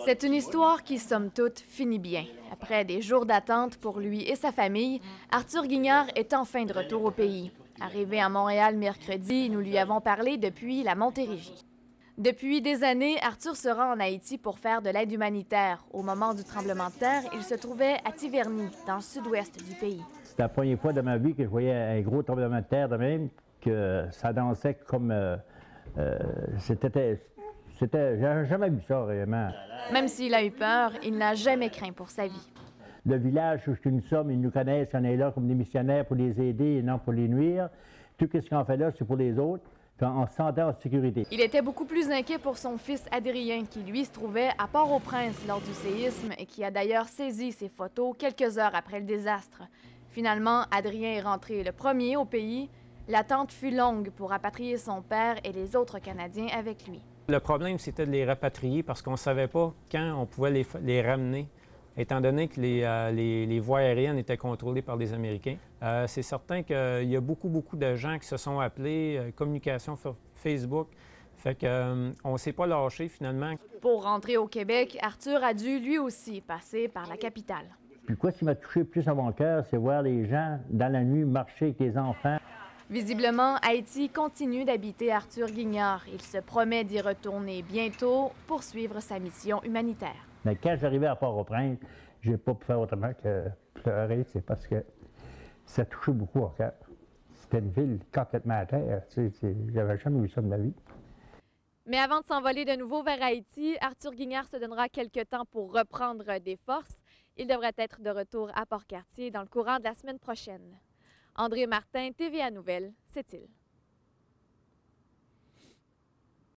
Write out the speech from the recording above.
C'est une histoire qui, somme toute, finit bien. Après des jours d'attente pour lui et sa famille, Arthur Guignard est enfin de retour au pays. Arrivé à Montréal mercredi, nous lui avons parlé depuis la Montérégie. Depuis des années, Arthur se rend en Haïti pour faire de l'aide humanitaire. Au moment du tremblement de terre, il se trouvait à Tiverny, dans le sud-ouest du pays. C'était la première fois de ma vie que je voyais un gros tremblement de terre de même, que ça dansait comme... j'avais jamais vu ça, réellement. Même s'il a eu peur, il n'a jamais craint pour sa vie. Le village où nous sommes, ils nous connaissent, on est là comme des missionnaires pour les aider et non pour les nuire. Tout ce qu'on fait là, c'est pour les autres. Puis on se sentait en sécurité. Il était beaucoup plus inquiet pour son fils Adrien, qui lui se trouvait à Port-au-Prince lors du séisme et qui a d'ailleurs saisi ses photos quelques heures après le désastre. Finalement, Adrien est rentré le premier au pays. L'attente fut longue pour rapatrier son père et les autres Canadiens avec lui. Le problème, c'était de les rapatrier parce qu'on ne savait pas quand on pouvait les ramener, étant donné que les voies aériennes étaient contrôlées par les Américains. C'est certain qu'il y a beaucoup de gens qui se sont appelés, communication sur Facebook, fait qu'on ne s'est pas lâché finalement. Pour rentrer au Québec, Arthur a dû lui aussi passer par la capitale. Puis quoi qui m'a touché plus à mon cœur, c'est voir les gens dans la nuit marcher avec les enfants. Visiblement, Haïti continue d'habiter Arthur Guignard. Il se promet d'y retourner bientôt pour suivre sa mission humanitaire. Mais quand j'arrivais à Port-au-Prince, je n'ai pas pu faire autrement que pleurer, c'est parce que ça touchait beaucoup au cœur. C'était une ville complètement à terre, j'avais jamais vu ça de ma vie. Mais avant de s'envoler de nouveau vers Haïti, Arthur Guignard se donnera quelques temps pour reprendre des forces. Il devrait être de retour à Port-Cartier dans le courant de la semaine prochaine. André Martin, TVA Nouvelles, Sept-Îles.